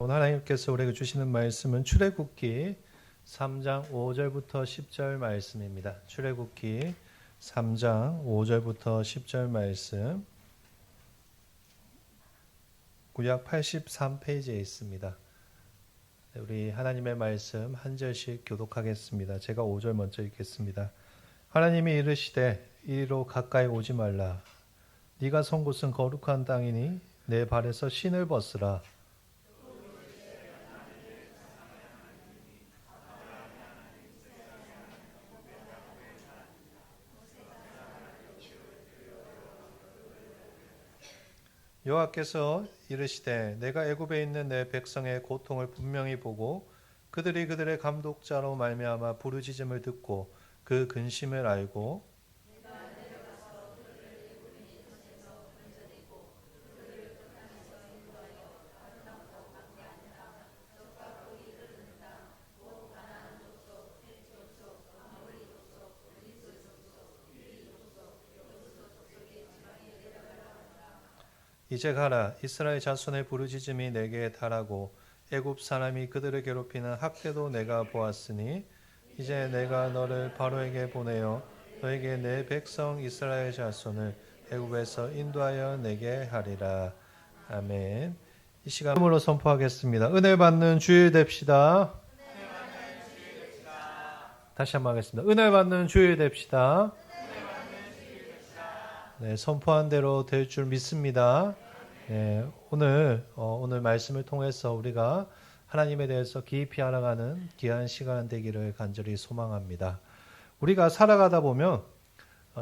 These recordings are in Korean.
오늘 하나님께서 우리에게 주시는 말씀은 출애굽기 3장 5절부터 10절 말씀입니다. 출애굽기 3장 5절부터 10절 말씀, 구약 83페이지에 있습니다. 우리 하나님의 말씀 한 절씩 교독하겠습니다. 제가 5절 먼저 읽겠습니다. 하나님이 이르시되 이리로 가까이 오지 말라. 네가 선 곳은 거룩한 땅이니 내 발에서 신을 벗으라. 여호와께서 이르시되 내가 애굽에 있는 내 백성의 고통을 분명히 보고 그들이 그들의 감독자로 말미암아 부르짖음을 듣고 그 근심을 알고 이제 가라. 이스라엘 자손의 부르짖음이 내게 달하고 애굽 사람이 그들을 괴롭히는 학대도 내가 보았으니 이제 내가 너를 바로에게 보내어 너에게 내 백성 이스라엘 자손을 애굽에서 인도하여 내게 하리라. 아멘. 이 시간으로 선포하겠습니다. 은혜 받는 주일 됩시다. 다시 한번 하겠습니다. 은혜 받는 주일 됩시다. 네, 선포한 대로 될 줄 믿습니다. 네, 오늘 말씀을 통해서 우리가 하나님에 대해서 깊이 알아가는 귀한 시간 되기를 간절히 소망합니다. 우리가 살아가다 보면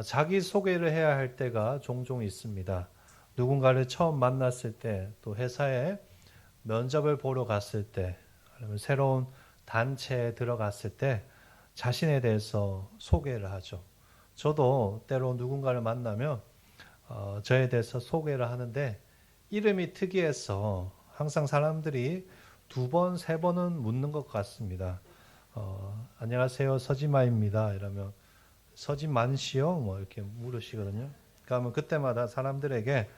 자기 소개를 해야 할 때가 종종 있습니다. 누군가를 처음 만났을 때, 또 회사에 면접을 보러 갔을 때, 아니면 새로운 단체에 들어갔을 때 자신에 대해서 소개를 하죠. 저도 때로 누군가를 만나면 저에 대해서 소개를 하는데 이름이 특이해서 항상 사람들이 2번, 3번은 묻는 것 같습니다. 안녕하세요, 서지마입니다. 이러면 서지만씨요? 뭐 이렇게 물으시거든요. 그러면 그때마다 사람들에게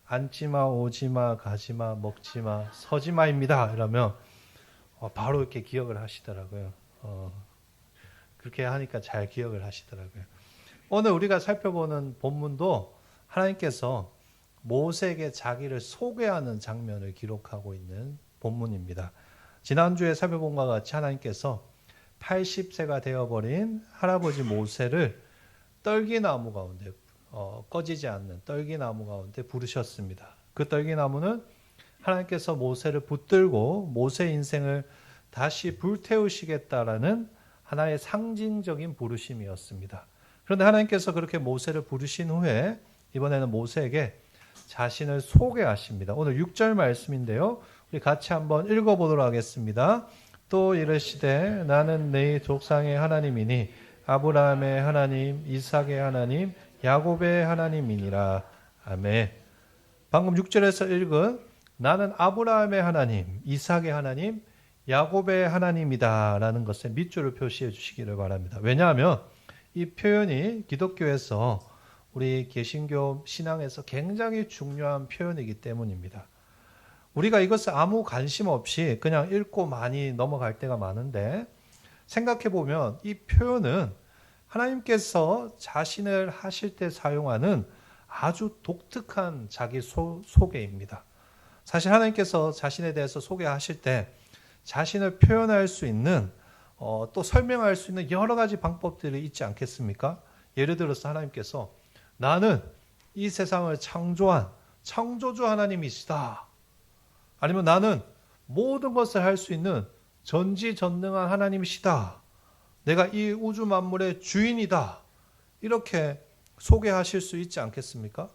앉지마, 오지마, 가지마, 먹지마, 서지마입니다. 이러면 바로 이렇게 기억을 하시더라고요. 그렇게 하니까 잘 기억을 하시더라고요. 오늘 우리가 살펴보는 본문도 하나님께서 모세에게 자기를 소개하는 장면을 기록하고 있는 본문입니다. 지난주에 살펴본 것과 같이 하나님께서 80세가 되어버린 할아버지 모세를 떨기나무 가운데, 꺼지지 않는 떨기나무 가운데 부르셨습니다. 그 떨기나무는 하나님께서 모세를 붙들고 모세 인생을 다시 불태우시겠다라는 하나의 상징적인 부르심이었습니다. 그런데 하나님께서 그렇게 모세를 부르신 후에 이번에는 모세에게 자신을 소개하십니다. 오늘 6절 말씀인데요. 우리 같이 한번 읽어보도록 하겠습니다. 또 이르시되 나는 네 조상의 하나님이니 아브라함의 하나님, 이삭의 하나님, 야곱의 하나님이니라. 아멘. 방금 6절에서 읽은 나는 아브라함의 하나님, 이삭의 하나님, 야곱의 하나님이다 라는 것에 밑줄을 표시해 주시기를 바랍니다. 왜냐하면 이 표현이 기독교에서 우리 개신교 신앙에서 굉장히 중요한 표현이기 때문입니다. 우리가 이것을 아무 관심 없이 그냥 읽고 많이 넘어갈 때가 많은데 생각해 보면 이 표현은 하나님께서 자신을 하실 때 사용하는 아주 독특한 자기 소개입니다. 사실 하나님께서 자신에 대해서 소개하실 때 자신을 표현할 수 있는 또 설명할 수 있는 여러 가지 방법들이 있지 않겠습니까? 예를 들어서 하나님께서 나는 이 세상을 창조한 창조주 하나님이시다. 아니면 나는 모든 것을 할 수 있는 전지전능한 하나님이시다. 내가 이 우주 만물의 주인이다. 이렇게 소개하실 수 있지 않겠습니까?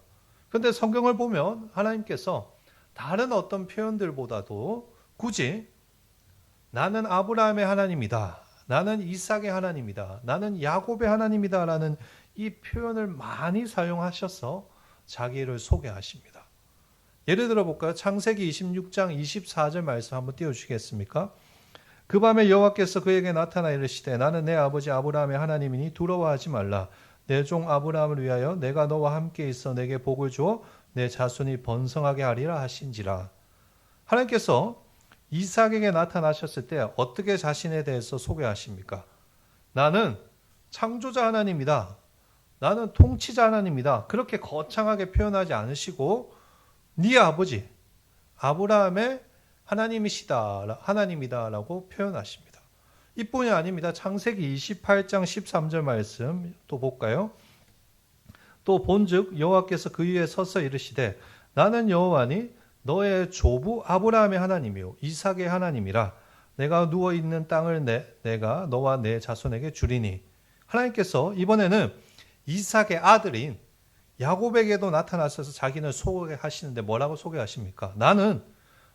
그런데 성경을 보면 하나님께서 다른 어떤 표현들보다도 굳이 나는 아브라함의 하나님이다. 나는 이삭의 하나님이다. 나는 야곱의 하나님이다. 라는 이 표현을 많이 사용하셔서 자기를 소개하십니다. 예를 들어 볼까요? 창세기 26장 24절 말씀 한번 띄워주시겠습니까? 그 밤에 여호와께서 그에게 나타나 이르시되 나는 내 아버지 아브라함의 하나님이니 두려워하지 말라. 내 종 아브라함을 위하여 내가 너와 함께 있어 내게 복을 주어 내 자손이 번성하게 하리라 하신지라. 하나님께서 이삭에게 나타나셨을 때 어떻게 자신에 대해서 소개하십니까? 나는 창조자 하나님이다. 나는 통치자 하나님이다. 그렇게 거창하게 표현하지 않으시고 네 아버지 아브라함의 하나님이다라고 표현하십니다. 이뿐이 아닙니다. 창세기 28장 13절 말씀 또 볼까요? 또 본즉 여호와께서 그 위에 서서 이르시되 나는 여호와니 너의 조부 아브라함의 하나님이요 이삭의 하나님이라. 내가 누워 있는 땅을 내가 너와 내 자손에게 주리니. 하나님께서 이번에는 이삭의 아들인 야곱에게도 나타나셔서 자기는 소개하시는데 뭐라고 소개하십니까? 나는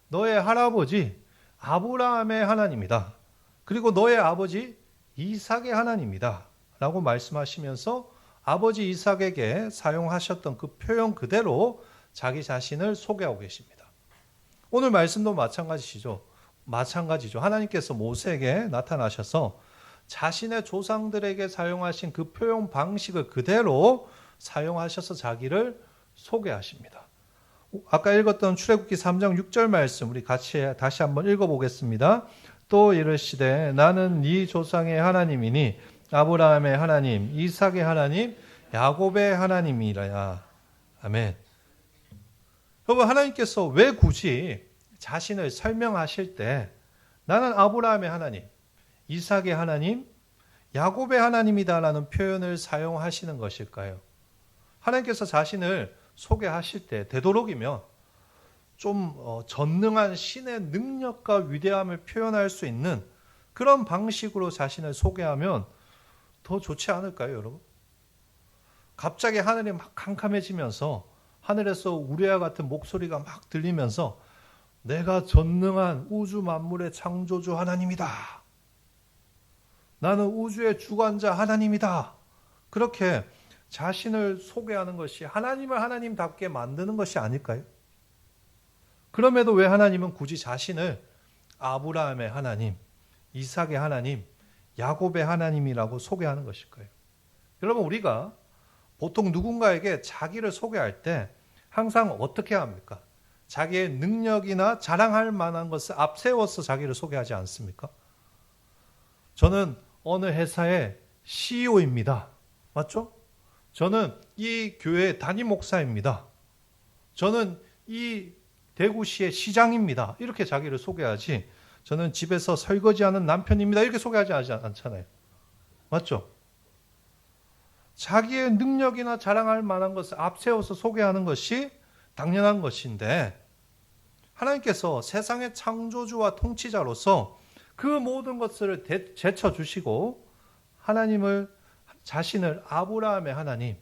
너의 할아버지 아브라함의 하나님이다. 그리고 너의 아버지 이삭의 하나님이다. 라고 말씀하시면서 아버지 이삭에게 사용하셨던 그 표현 그대로 자기 자신을 소개하고 계십니다. 오늘 말씀도 마찬가지죠. 하나님께서 모세에게 나타나셔서 자신의 조상들에게 사용하신 그 표현 방식을 그대로 사용하셔서 자기를 소개하십니다. 아까 읽었던 출애굽기 3장 6절 말씀 우리 같이 다시 한번 읽어보겠습니다. 또 이르시되 나는 네 조상의 하나님이니 아브라함의 하나님, 이삭의 하나님, 야곱의 하나님이라. 아멘. 여러분, 하나님께서 왜 굳이 자신을 설명하실 때 나는 아브라함의 하나님, 이삭의 하나님, 야곱의 하나님이다라는 표현을 사용하시는 것일까요? 하나님께서 자신을 소개하실 때 되도록이면 좀 전능한 신의 능력과 위대함을 표현할 수 있는 그런 방식으로 자신을 소개하면 더 좋지 않을까요, 여러분? 갑자기 하늘이 막 캄캄해지면서 하늘에서 우레와 같은 목소리가 막 들리면서 내가 전능한 우주 만물의 창조주 하나님이다. 나는 우주의 주관자 하나님이다. 그렇게 자신을 소개하는 것이 하나님을 하나님답게 만드는 것이 아닐까요? 그럼에도 왜 하나님은 굳이 자신을 아브라함의 하나님, 이삭의 하나님, 야곱의 하나님이라고 소개하는 것일까요? 여러분, 우리가 보통 누군가에게 자기를 소개할 때 항상 어떻게 합니까? 자기의 능력이나 자랑할 만한 것을 앞세워서 자기를 소개하지 않습니까? 저는 어느 회사의 CEO입니다. 맞죠? 저는 이 교회 담임 목사입니다. 저는 이 대구시의 시장입니다. 이렇게 자기를 소개하지. 저는 집에서 설거지하는 남편입니다. 이렇게 소개하지 않잖아요. 맞죠? 자기의 능력이나 자랑할 만한 것을 앞세워서 소개하는 것이 당연한 것인데 하나님께서 세상의 창조주와 통치자로서 그 모든 것을 제쳐주시고 하나님을 자신을 아브라함의 하나님,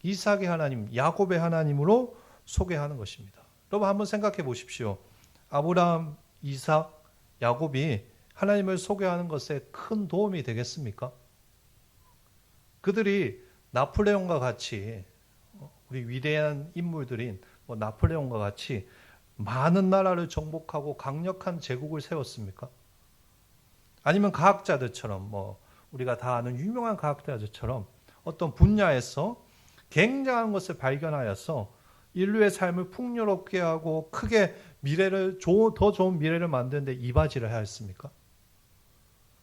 이삭의 하나님, 야곱의 하나님으로 소개하는 것입니다. 여러분 한번 생각해 보십시오. 아브라함, 이삭, 야곱이 하나님을 소개하는 것에 큰 도움이 되겠습니까? 그들이 나폴레옹과 같이 우리 위대한 인물들인 나폴레옹과 같이 많은 나라를 정복하고 강력한 제국을 세웠습니까? 아니면 과학자들처럼 우리가 다 아는 유명한 과학자들처럼 어떤 분야에서 굉장한 것을 발견하여서 인류의 삶을 풍요롭게 하고 크게 더 좋은 미래를 만드는데 이바지를 하였습니까?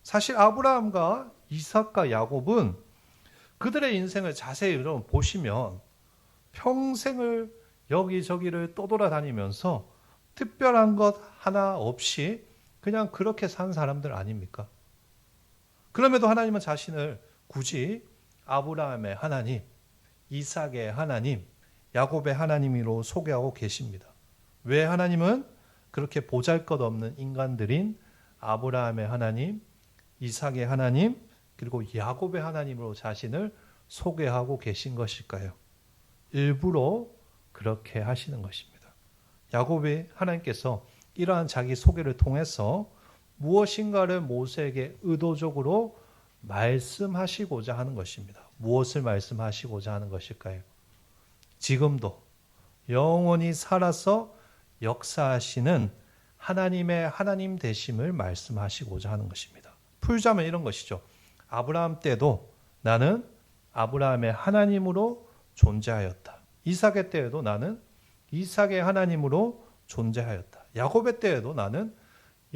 사실 아브라함과 이삭과 야곱은 그들의 인생을 자세히 여러분 보시면 평생을 여기저기를 떠돌아다니면서 특별한 것 하나 없이 그냥 그렇게 산 사람들 아닙니까? 그럼에도 하나님은 자신을 굳이 아브라함의 하나님, 이삭의 하나님, 야곱의 하나님으로 소개하고 계십니다. 왜 하나님은 그렇게 보잘것없는 인간들인 아브라함의 하나님, 이삭의 하나님, 그리고 야곱의 하나님으로 자신을 소개하고 계신 것일까요? 일부러 그렇게 하시는 것입니다. 야곱의 하나님께서 이러한 자기 소개를 통해서 무엇인가를 모세에게 의도적으로 말씀하시고자 하는 것입니다. 무엇을 말씀하시고자 하는 것일까요? 지금도 영원히 살아서 역사하시는 하나님의 하나님 되심을 말씀하시고자 하는 것입니다. 풀자면 이런 것이죠. 아브라함 때도 나는 아브라함의 하나님으로 존재하였다. 이삭의 때에도 나는 이삭의 하나님으로 존재하였다. 야곱의 때에도 나는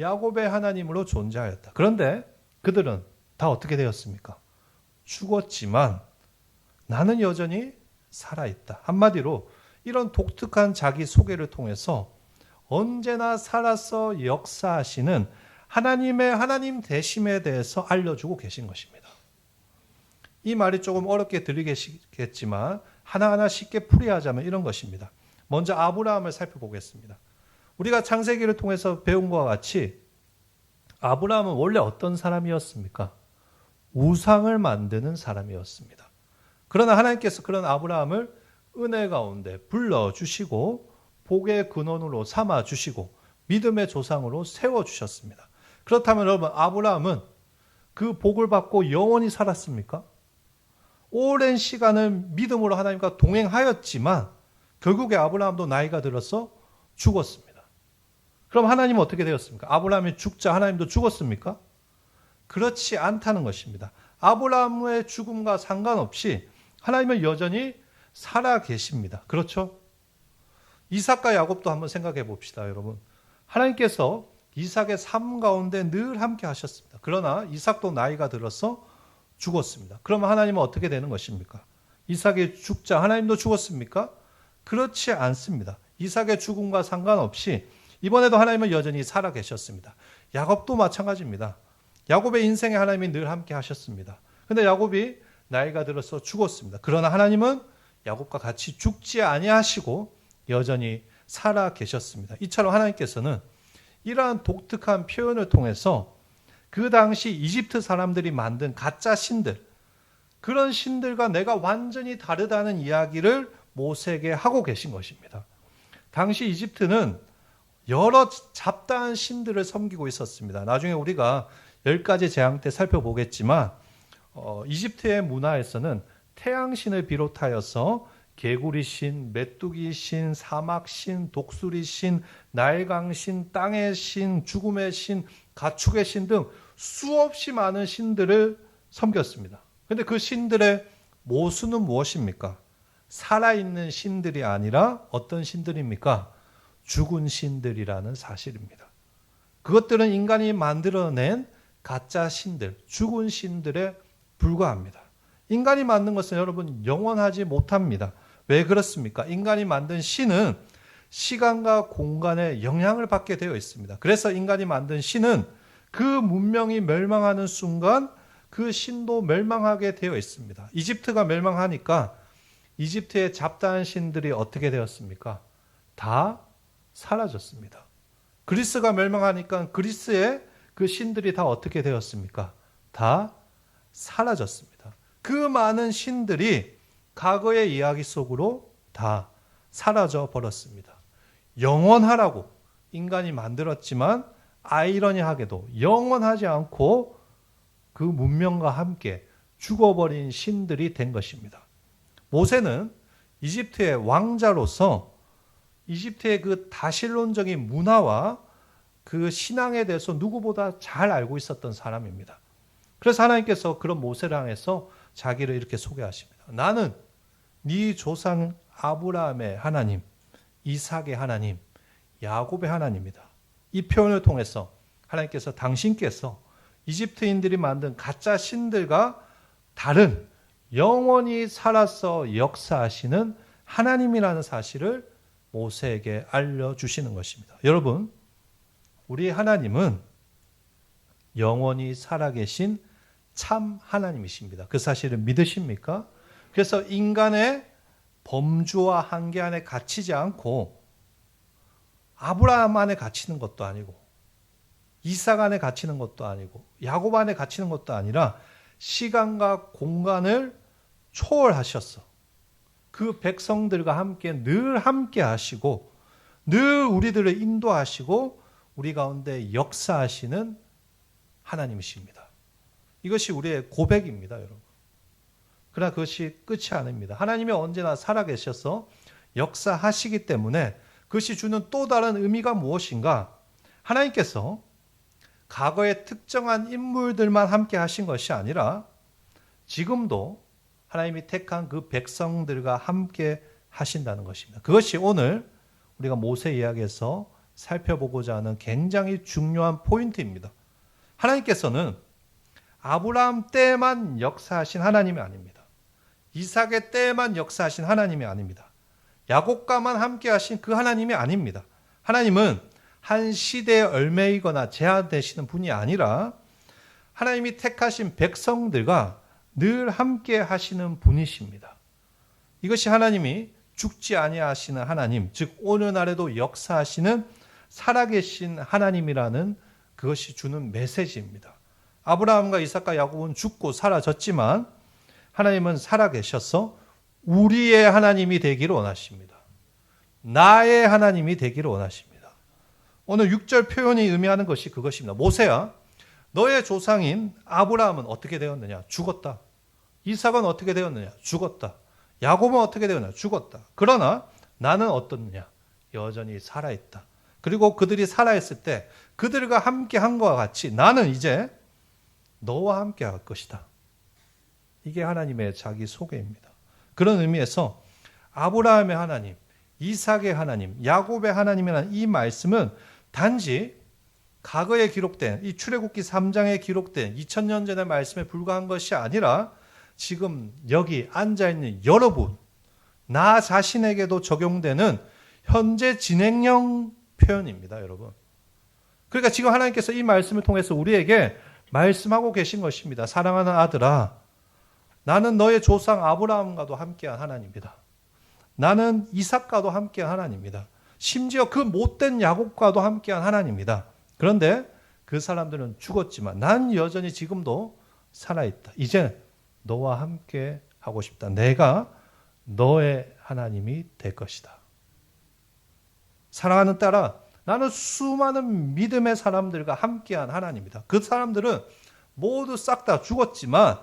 야곱의 하나님으로 존재하였다. 그런데 그들은 다 어떻게 되었습니까? 죽었지만 나는 여전히 살아있다. 한마디로 이런 독특한 자기 소개를 통해서 언제나 살아서 역사하시는 하나님의 하나님 되심에 대해서 알려주고 계신 것입니다. 이 말이 조금 어렵게 들리겠지만 하나하나 쉽게 풀이하자면 이런 것입니다. 먼저 아브라함을 살펴보겠습니다. 우리가 창세기를 통해서 배운 것과 같이 아브라함은 원래 어떤 사람이었습니까? 우상을 만드는 사람이었습니다. 그러나 하나님께서 그런 아브라함을 은혜 가운데 불러주시고 복의 근원으로 삼아주시고 믿음의 조상으로 세워주셨습니다. 그렇다면 여러분, 아브라함은 그 복을 받고 영원히 살았습니까? 오랜 시간을 믿음으로 하나님과 동행하였지만 결국에 아브라함도 나이가 들어서 죽었습니다. 그럼 하나님은 어떻게 되었습니까? 아브라함이 죽자 하나님도 죽었습니까? 그렇지 않다는 것입니다. 아브라함의 죽음과 상관없이 하나님은 여전히 살아 계십니다. 그렇죠? 이삭과 야곱도 한번 생각해 봅시다, 여러분. 하나님께서 이삭의 삶 가운데 늘 함께 하셨습니다. 그러나 이삭도 나이가 들어서 죽었습니다. 그러면 하나님은 어떻게 되는 것입니까? 이삭이 죽자 하나님도 죽었습니까? 그렇지 않습니다. 이삭의 죽음과 상관없이 이번에도 하나님은 여전히 살아 계셨습니다. 야곱도 마찬가지입니다. 야곱의 인생에 하나님이 늘 함께 하셨습니다. 그런데 야곱이 나이가 들어서 죽었습니다. 그러나 하나님은 야곱과 같이 죽지 아니하시고 여전히 살아 계셨습니다. 이처럼 하나님께서는 이러한 독특한 표현을 통해서 그 당시 이집트 사람들이 만든 가짜 신들, 그런 신들과 내가 완전히 다르다는 이야기를 모세에게 하고 계신 것입니다. 당시 이집트는 여러 잡다한 신들을 섬기고 있었습니다. 나중에 우리가 10가지 재앙 때 살펴보겠지만 이집트의 문화에서는 태양신을 비롯하여서 개구리 신, 메뚜기 신, 사막 신, 독수리 신, 나일강 신, 땅의 신, 죽음의 신, 가축의 신 등 수없이 많은 신들을 섬겼습니다. 그런데 그 신들의 모수는 무엇입니까? 살아있는 신들이 아니라 어떤 신들입니까? 죽은 신들이라는 사실입니다. 그것들은 인간이 만들어낸 가짜 신들, 죽은 신들에 불과합니다. 인간이 만든 것은 여러분 영원하지 못합니다. 왜 그렇습니까? 인간이 만든 신은 시간과 공간에 영향을 받게 되어 있습니다. 그래서 인간이 만든 신은 그 문명이 멸망하는 순간 그 신도 멸망하게 되어 있습니다. 이집트가 멸망하니까 이집트의 잡다한 신들이 어떻게 되었습니까? 다 사라졌습니다. 그리스가 멸망하니까 그리스의 그 신들이 다 어떻게 되었습니까? 다 사라졌습니다. 그 많은 신들이 과거의 이야기 속으로 다 사라져 버렸습니다. 영원하라고 인간이 만들었지만 아이러니하게도 영원하지 않고 그 문명과 함께 죽어버린 신들이 된 것입니다. 모세는 이집트의 왕자로서 이집트의 그 다실론적인 문화와 그 신앙에 대해서 누구보다 잘 알고 있었던 사람입니다. 그래서 하나님께서 그런 모세를 향해서 자기를 이렇게 소개하십니다. 나는 네 조상 아브라함의 하나님, 이삭의 하나님, 야곱의 하나님이다. 이 표현을 통해서 하나님께서 당신께서 이집트인들이 만든 가짜 신들과 다른 영원히 살아서 역사하시는 하나님이라는 사실을 모세에게 알려주시는 것입니다. 여러분, 우리 하나님은 영원히 살아계신 참 하나님이십니다. 그 사실을 믿으십니까? 그래서 인간의 범주와 한계 안에 갇히지 않고 아브라함 안에 갇히는 것도 아니고 이삭 안에 갇히는 것도 아니고 야곱 안에 갇히는 것도 아니라 시간과 공간을 초월하셨어. 그 백성들과 함께 늘 함께 하시고 늘 우리들을 인도하시고 우리 가운데 역사하시는 하나님이십니다. 이것이 우리의 고백입니다, 여러분. 그러나 그것이 끝이 아닙니다. 하나님이 언제나 살아계셔서 역사하시기 때문에 그것이 주는 또 다른 의미가 무엇인가? 하나님께서 과거의 특정한 인물들만 함께 하신 것이 아니라 지금도 하나님이 택한 그 백성들과 함께 하신다는 것입니다. 그것이 오늘 우리가 모세 이야기에서 살펴보고자 하는 굉장히 중요한 포인트입니다. 하나님께서는 아브라함 때만 역사하신 하나님이 아닙니다. 이삭의 때만 역사하신 하나님이 아닙니다. 야곱과만 함께 하신 그 하나님이 아닙니다. 하나님은 한 시대에 얽매이거나 제한되시는 분이 아니라 하나님이 택하신 백성들과 늘 함께 하시는 분이십니다. 이것이 하나님이 죽지 아니하시는 하나님, 즉 오늘날에도 역사하시는 살아계신 하나님이라는 그것이 주는 메시지입니다. 아브라함과 이삭과 야곱은 죽고 사라졌지만 하나님은 살아계셔서 우리의 하나님이 되기를 원하십니다. 나의 하나님이 되기를 원하십니다. 오늘 6절 표현이 의미하는 것이 그것입니다. 모세야, 너의 조상인 아브라함은 어떻게 되었느냐? 죽었다. 이삭은 어떻게 되었느냐? 죽었다. 야곱은 어떻게 되었느냐? 죽었다. 그러나 나는 어떻느냐? 여전히 살아있다. 그리고 그들이 살아있을 때 그들과 함께 한 것과 같이 나는 이제 너와 함께 할 것이다. 이게 하나님의 자기 소개입니다. 그런 의미에서 아브라함의 하나님, 이삭의 하나님, 야곱의 하나님이라는 이 말씀은 단지 과거에 기록된 이 출애굽기 3장에 기록된 2000년 전의 말씀에 불과한 것이 아니라 지금 여기 앉아있는 여러분, 나 자신에게도 적용되는 현재 진행형 표현입니다, 여러분. 그러니까 지금 하나님께서 이 말씀을 통해서 우리에게 말씀하고 계신 것입니다. 사랑하는 아들아, 나는 너의 조상 아브라함과도 함께한 하나님이다. 나는 이삭과도 함께한 하나님이다. 심지어 그 못된 야곱과도 함께한 하나님이다. 그런데 그 사람들은 죽었지만 난 여전히 지금도 살아있다. 이제 너와 함께 하고 싶다. 내가 너의 하나님이 될 것이다. 사랑하는 딸아, 나는 수많은 믿음의 사람들과 함께한 하나님이다. 그 사람들은 모두 싹 다 죽었지만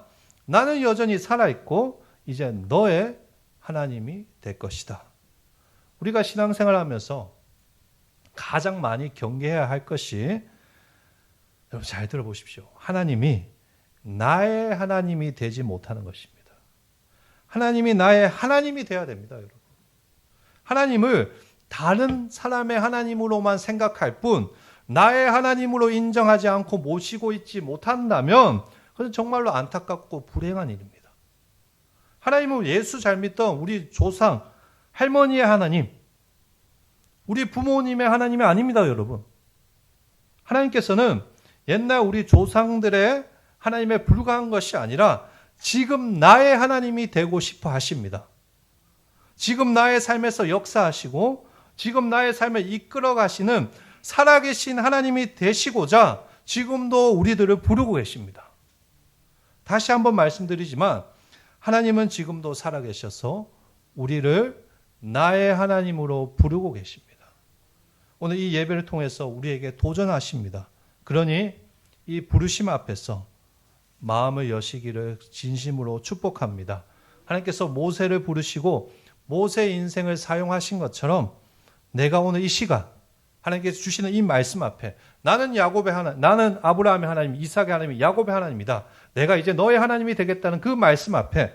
나는 여전히 살아있고 이제 너의 하나님이 될 것이다. 우리가 신앙생활을 하면서 가장 많이 경계해야 할 것이, 여러분 잘 들어보십시오. 하나님이 나의 하나님이 되지 못하는 것입니다. 하나님이 나의 하나님이 되어야 됩니다, 여러분. 하나님을 다른 사람의 하나님으로만 생각할 뿐 나의 하나님으로 인정하지 않고 모시고 있지 못한다면 그것은 정말로 안타깝고 불행한 일입니다. 하나님은 예수 잘 믿던 우리 조상, 할머니의 하나님, 우리 부모님의 하나님이 아닙니다, 여러분. 하나님께서는 옛날 우리 조상들의 하나님에 불과한 것이 아니라 지금 나의 하나님이 되고 싶어 하십니다. 지금 나의 삶에서 역사하시고 지금 나의 삶을 이끌어 가시는 살아계신 하나님이 되시고자 지금도 우리들을 부르고 계십니다. 다시 한번 말씀드리지만 하나님은 지금도 살아계셔서 우리를 나의 하나님으로 부르고 계십니다. 오늘 이 예배를 통해서 우리에게 도전하십니다. 그러니 이 부르심 앞에서 마음을 여시기를 진심으로 축복합니다. 하나님께서 모세를 부르시고 모세의 인생을 사용하신 것처럼 내가 오늘 이 시간 하나님께서 주시는 이 말씀 앞에 나는 야곱의 하나님, 나는 아브라함의 하나님, 이삭의 하나님, 야곱의 하나님이다. 내가 이제 너의 하나님이 되겠다는 그 말씀 앞에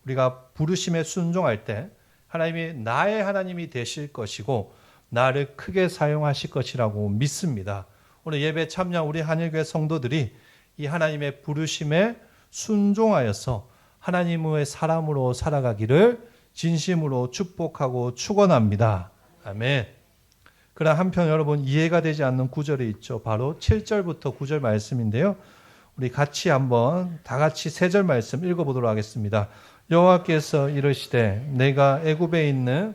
우리가 부르심에 순종할 때 하나님이 나의 하나님이 되실 것이고 나를 크게 사용하실 것이라고 믿습니다. 오늘 예배 참여한 우리 한일교회 성도들이 이 하나님의 부르심에 순종하여서 하나님의 사람으로 살아가기를 진심으로 축복하고 축원합니다. 아멘. 그러나 한편 여러분 이해가 되지 않는 구절이 있죠. 바로 7절부터 9절 말씀인데요. 우리 같이 한번 다 같이 3절 말씀 읽어보도록 하겠습니다. 여호와께서 이르시되 내가 애굽에 있는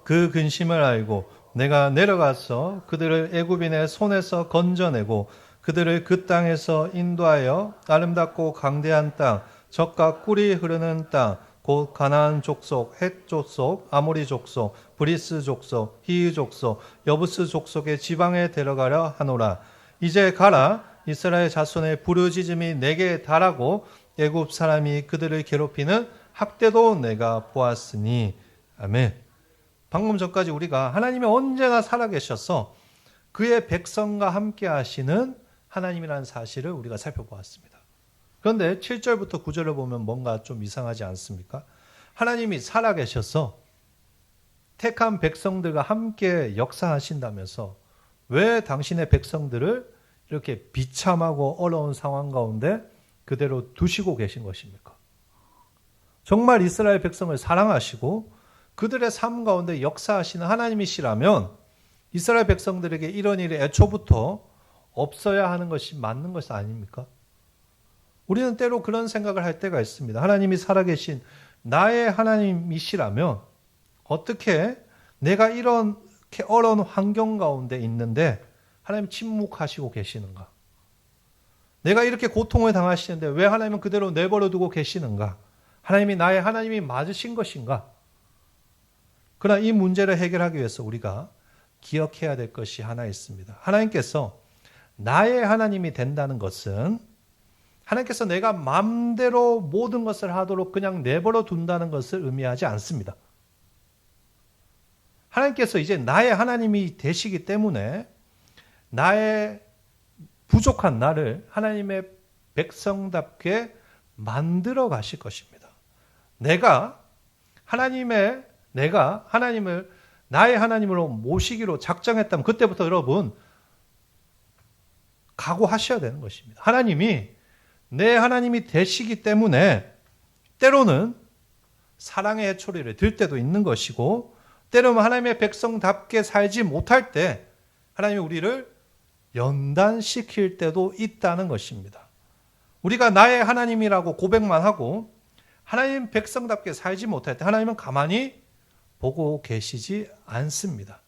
그 근심을 알고 내가 내려가서 그들을 애굽인의 손에서 건져내고 그들을 그 땅에서 인도하여 아름답고 강대한 땅, 젖과 꿀이 흐르는 땅, 곧 가나안 족속, 헷 족속, 아모리 족속, 브리스 족속, 히위 족속, 여부스 족속의 지방에 데려가려 하노라. 이제 가라. 이스라엘 자손의 부르짖음이 내게 달하고 애굽 사람이 그들을 괴롭히는 학대도 내가 보았으니. 아멘. 방금 전까지 우리가 하나님이 언제나 살아계셔서 그의 백성과 함께 하시는 하나님이라는 사실을 우리가 살펴보았습니다. 그런데 7절부터 9절을 보면 뭔가 좀 이상하지 않습니까? 하나님이 살아계셔서 택한 백성들과 함께 역사하신다면서 왜 당신의 백성들을 이렇게 비참하고 어려운 상황 가운데 그대로 두시고 계신 것입니까? 정말 이스라엘 백성을 사랑하시고 그들의 삶 가운데 역사하시는 하나님이시라면 이스라엘 백성들에게 이런 일이 애초부터 없어야 하는 것이 맞는 것이 아닙니까? 우리는 때로 그런 생각을 할 때가 있습니다. 하나님이 살아계신 나의 하나님이시라면 어떻게 내가 이렇게 어려운 환경 가운데 있는데 하나님 침묵하시고 계시는가? 내가 이렇게 고통을 당하시는데 왜 하나님은 그대로 내버려 두고 계시는가? 하나님이 나의 하나님이 맞으신 것인가? 그러나 이 문제를 해결하기 위해서 우리가 기억해야 될 것이 하나 있습니다. 하나님께서 나의 하나님이 된다는 것은 하나님께서 내가 마음대로 모든 것을 하도록 그냥 내버려 둔다는 것을 의미하지 않습니다. 하나님께서 이제 나의 하나님이 되시기 때문에 나의 부족한 나를 하나님의 백성답게 만들어 가실 것입니다. 내가 하나님을 나의 하나님으로 모시기로 작정했다면 그때부터 여러분 각오하셔야 되는 것입니다. 하나님이 내 하나님이 되시기 때문에 때로는 사랑의 해초리를 들 때도 있는 것이고 때로는 하나님의 백성답게 살지 못할 때 하나님이 우리를 연단시킬 때도 있다는 것입니다. 우리가 나의 하나님이라고 고백만 하고 하나님 백성답게 살지 못할 때 하나님은 가만히 보고 계시지 않습니다.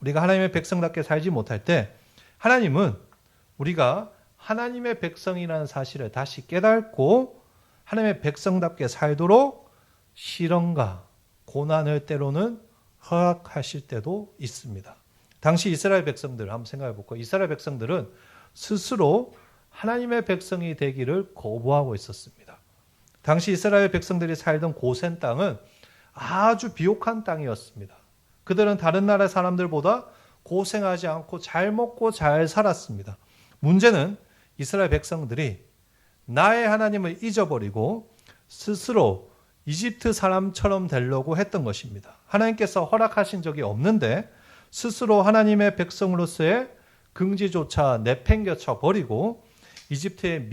우리가 하나님의 백성답게 살지 못할 때 하나님은 우리가 하나님의 백성이라는 사실을 다시 깨닫고 하나님의 백성답게 살도록 시련과 고난을 때로는 허락하실 때도 있습니다. 당시 이스라엘 백성들 한번 생각해 볼까요? 이스라엘 백성들은 스스로 하나님의 백성이 되기를 거부하고 있었습니다. 당시 이스라엘 백성들이 살던 고센 땅은 아주 비옥한 땅이었습니다. 그들은 다른 나라 사람들보다 고생하지 않고 잘 먹고 잘 살았습니다. 문제는 이스라엘 백성들이 나의 하나님을 잊어버리고 스스로 이집트 사람처럼 되려고 했던 것입니다. 하나님께서 허락하신 적이 없는데 스스로 하나님의 백성으로서의 긍지조차 내팽겨쳐 버리고 이집트의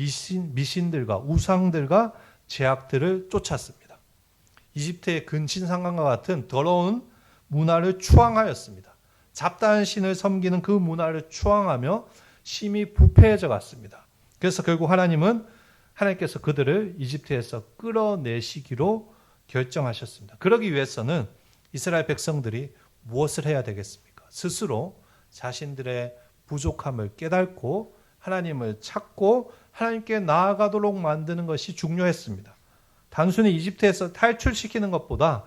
미신들과 우상들과 제약들을 쫓았습니다. 이집트의 근친상간과 같은 더러운 문화를 추앙하였습니다. 잡다한 신을 섬기는 그 문화를 추앙하며 심히 부패해져 갔습니다. 그래서 결국 하나님께서 그들을 이집트에서 끌어내시기로 결정하셨습니다. 그러기 위해서는 이스라엘 백성들이 무엇을 해야 되겠습니까? 스스로 자신들의 부족함을 깨닫고 하나님을 찾고 하나님께 나아가도록 만드는 것이 중요했습니다. 단순히 이집트에서 탈출시키는 것보다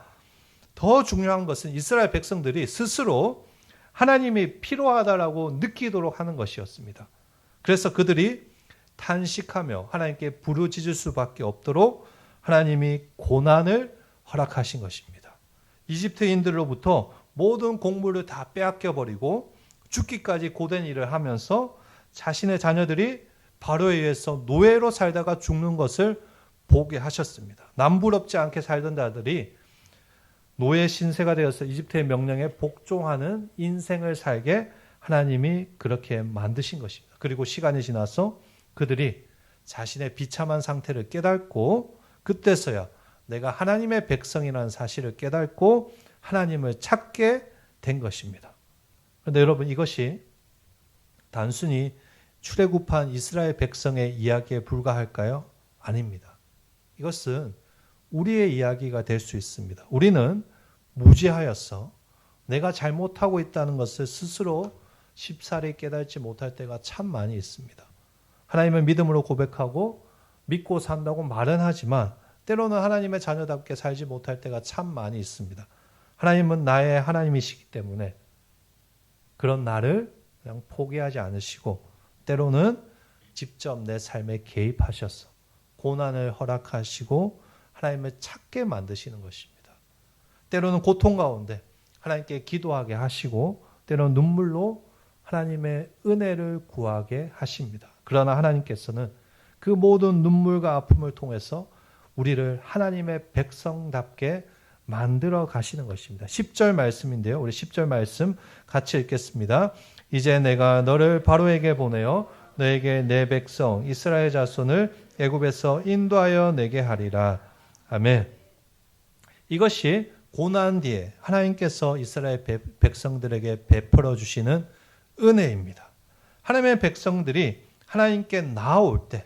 더 중요한 것은 이스라엘 백성들이 스스로 하나님이 필요하다라고 느끼도록 하는 것이었습니다. 그래서 그들이 탄식하며 하나님께 부르짖을 수밖에 없도록 하나님이 고난을 허락하신 것입니다. 이집트인들로부터 모든 곡물을 다 빼앗겨 버리고 죽기까지 고된 일을 하면서 자신의 자녀들이 바로에 의해서 노예로 살다가 죽는 것을 보게 하셨습니다. 남부럽지 않게 살던 자들이 노예 신세가 되어서 이집트의 명령에 복종하는 인생을 살게 하나님이 그렇게 만드신 것입니다. 그리고 시간이 지나서 그들이 자신의 비참한 상태를 깨닫고 그때서야 내가 하나님의 백성이라는 사실을 깨닫고 하나님을 찾게 된 것입니다. 그런데 여러분 이것이 단순히 출애굽한 이스라엘 백성의 이야기에 불과할까요? 아닙니다. 이것은 우리의 이야기가 될 수 있습니다. 우리는 무지하여서 내가 잘못하고 있다는 것을 스스로 쉽사리 깨닫지 못할 때가 참 많이 있습니다. 하나님을 믿음으로 고백하고 믿고 산다고 말은 하지만 때로는 하나님의 자녀답게 살지 못할 때가 참 많이 있습니다. 하나님은 나의 하나님이시기 때문에 그런 나를 그냥 포기하지 않으시고 때로는 직접 내 삶에 개입하셔서 고난을 허락하시고 하나님을 찾게 만드시는 것입니다. 때로는 고통 가운데 하나님께 기도하게 하시고 때로는 눈물로 하나님의 은혜를 구하게 하십니다. 그러나 하나님께서는 그 모든 눈물과 아픔을 통해서 우리를 하나님의 백성답게 만들어 가시는 것입니다. 10절 말씀인데요. 우리 10절 말씀 같이 읽겠습니다. 이제 내가 너를 바로에게 보내어 너에게 내 백성 이스라엘 자손을 애굽에서 인도하여 내게 하리라. 아멘. 이것이 고난 뒤에 하나님께서 이스라엘 백성들에게 베풀어 주시는 은혜입니다. 하나님의 백성들이 하나님께 나아올 때,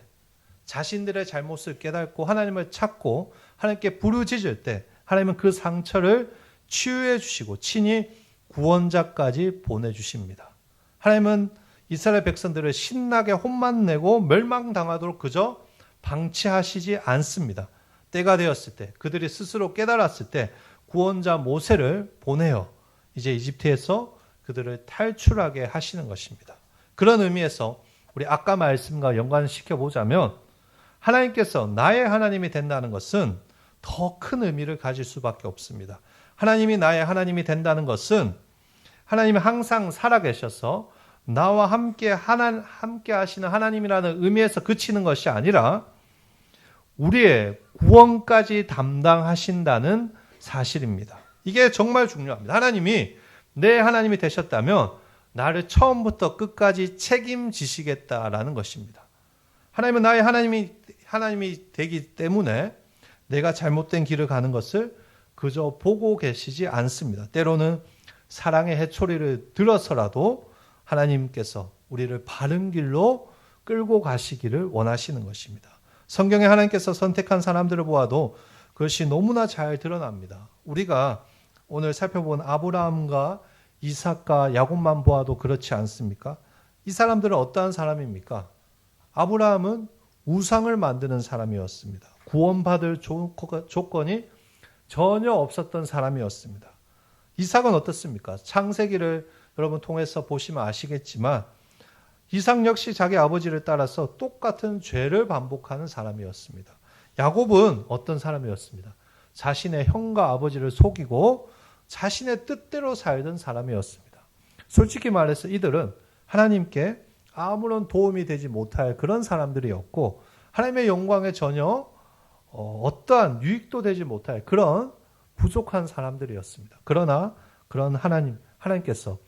자신들의 잘못을 깨닫고 하나님을 찾고 하나님께 부르짖을 때 하나님은 그 상처를 치유해 주시고 친히 구원자까지 보내주십니다. 하나님은 이스라엘 백성들을 신나게 혼만 내고 멸망당하도록 그저 방치하시지 않습니다. 때가 되었을 때, 그들이 스스로 깨달았을 때 구원자 모세를 보내어 이제 이집트에서 그들을 탈출하게 하시는 것입니다. 그런 의미에서 우리 아까 말씀과 연관시켜 보자면 하나님께서 나의 하나님이 된다는 것은 더 큰 의미를 가질 수밖에 없습니다. 하나님이 나의 하나님이 된다는 것은 하나님이 항상 살아계셔서 나와 함께 하시는 하나님이라는 의미에서 그치는 것이 아니라 우리의 구원까지 담당하신다는 사실입니다. 이게 정말 중요합니다. 하나님이 내 하나님이 되셨다면 나를 처음부터 끝까지 책임지시겠다라는 것입니다. 하나님은 나의 하나님이 되기 때문에 내가 잘못된 길을 가는 것을 그저 보고 계시지 않습니다. 때로는 사랑의 해초리를 들어서라도 하나님께서 우리를 바른 길로 끌고 가시기를 원하시는 것입니다. 성경에 하나님께서 선택한 사람들을 보아도 그것이 너무나 잘 드러납니다. 우리가 오늘 살펴본 아브라함과 이삭과 야곱만 보아도 그렇지 않습니까? 이 사람들은 어떠한 사람입니까? 아브라함은 우상을 만드는 사람이었습니다. 구원받을 조건이 전혀 없었던 사람이었습니다. 이삭은 어떻습니까? 창세기를 여러분 통해서 보시면 아시겠지만 이삭 역시 자기 아버지를 따라서 똑같은 죄를 반복하는 사람이었습니다. 야곱은 어떤 사람이었습니다? 자신의 형과 아버지를 속이고 자신의 뜻대로 살던 사람이었습니다. 솔직히 말해서 이들은 하나님께 아무런 도움이 되지 못할 그런 사람들이었고 하나님의 영광에 전혀 어떠한 유익도 되지 못할 그런 부족한 사람들이었습니다. 그러나 그런 하나님께서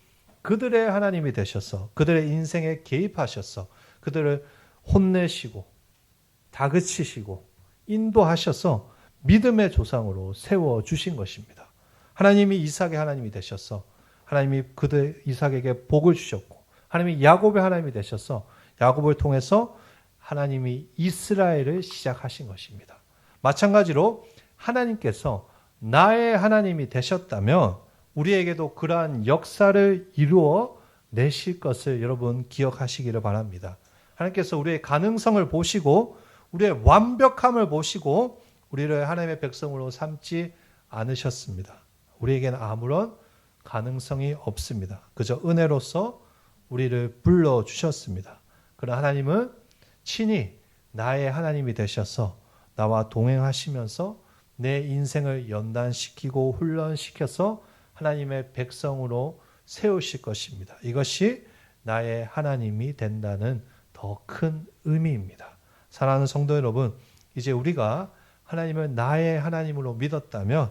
그들의 하나님이 되셔서 그들의 인생에 개입하셔서 그들을 혼내시고 다그치시고 인도하셔서 믿음의 조상으로 세워주신 것입니다. 하나님이 이삭의 하나님이 되셔서 하나님이 이삭에게 복을 주셨고 하나님이 야곱의 하나님이 되셔서 야곱을 통해서 하나님이 이스라엘을 시작하신 것입니다. 마찬가지로 하나님께서 나의 하나님이 되셨다면 우리에게도 그러한 역사를 이루어 내실 것을 여러분 기억하시기를 바랍니다. 하나님께서 우리의 가능성을 보시고 우리의 완벽함을 보시고 우리를 하나님의 백성으로 삼지 않으셨습니다. 우리에게는 아무런 가능성이 없습니다. 그저 은혜로서 우리를 불러주셨습니다. 그러나 하나님은 친히 나의 하나님이 되셔서 나와 동행하시면서 내 인생을 연단시키고 훈련시켜서 하나님의 백성으로 세우실 것입니다. 이것이 나의 하나님이 된다는 더 큰 의미입니다. 사랑하는 성도 여러분, 이제 우리가 하나님을 나의 하나님으로 믿었다면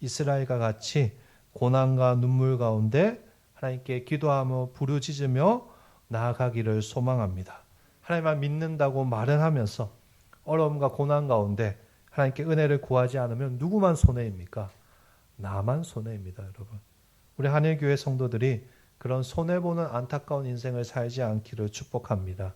이스라엘과 같이 고난과 눈물 가운데 하나님께 기도하며 부르짖으며 나아가기를 소망합니다. 하나님을 믿는다고 말은 하면서 어려움과 고난 가운데 하나님께 은혜를 구하지 않으면 누구만 손해입니까? 나만 손해입니다, 여러분. 우리 하늘교회 성도들이 그런 손해보는 안타까운 인생을 살지 않기를 축복합니다.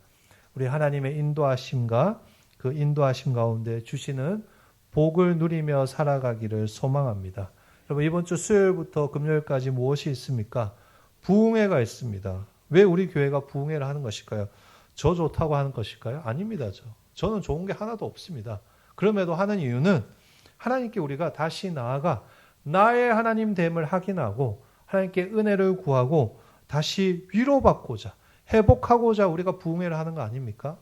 우리 하나님의 인도하심과 그 인도하심 가운데 주시는 복을 누리며 살아가기를 소망합니다. 여러분, 이번 주 수요일부터 금요일까지 무엇이 있습니까? 부흥회가 있습니다. 왜 우리 교회가 부흥회를 하는 것일까요? 저 좋다고 하는 것일까요? 아닙니다. 저는 좋은 게 하나도 없습니다. 그럼에도 하는 이유는 하나님께 우리가 다시 나아가 나의 하나님 됨을 확인하고 하나님께 은혜를 구하고 다시 위로받고자 회복하고자 우리가 부흥회를 하는 거 아닙니까?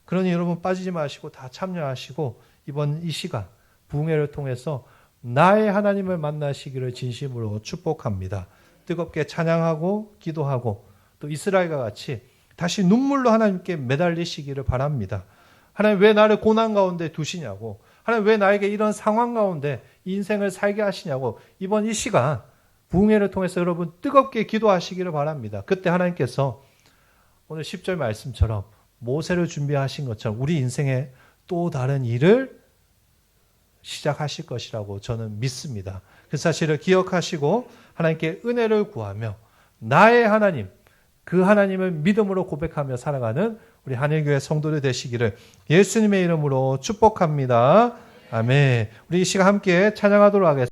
그러니 여러분 빠지지 마시고 다 참여하시고 이번 이 시간 부흥회를 통해서 나의 하나님을 만나시기를 진심으로 축복합니다. 뜨겁게 찬양하고 기도하고 또 이스라엘과 같이 다시 눈물로 하나님께 매달리시기를 바랍니다. 하나님 왜 나를 고난 가운데 두시냐고. 하나님 왜 나에게 이런 상황 가운데 인생을 살게 하시냐고. 이번 이 시간 부흥회를 통해서 여러분 뜨겁게 기도하시기를 바랍니다. 그때 하나님께서 오늘 10절 말씀처럼 모세를 준비하신 것처럼 우리 인생에 또 다른 일을 시작하실 것이라고 저는 믿습니다. 그 사실을 기억하시고 하나님께 은혜를 구하며 나의 하나님, 그 하나님을 믿음으로 고백하며 살아가는 우리 하늘교회 성도들 되시기를 예수님의 이름으로 축복합니다. 아멘. 우리 이 시간 함께 찬양하도록 하겠습니다.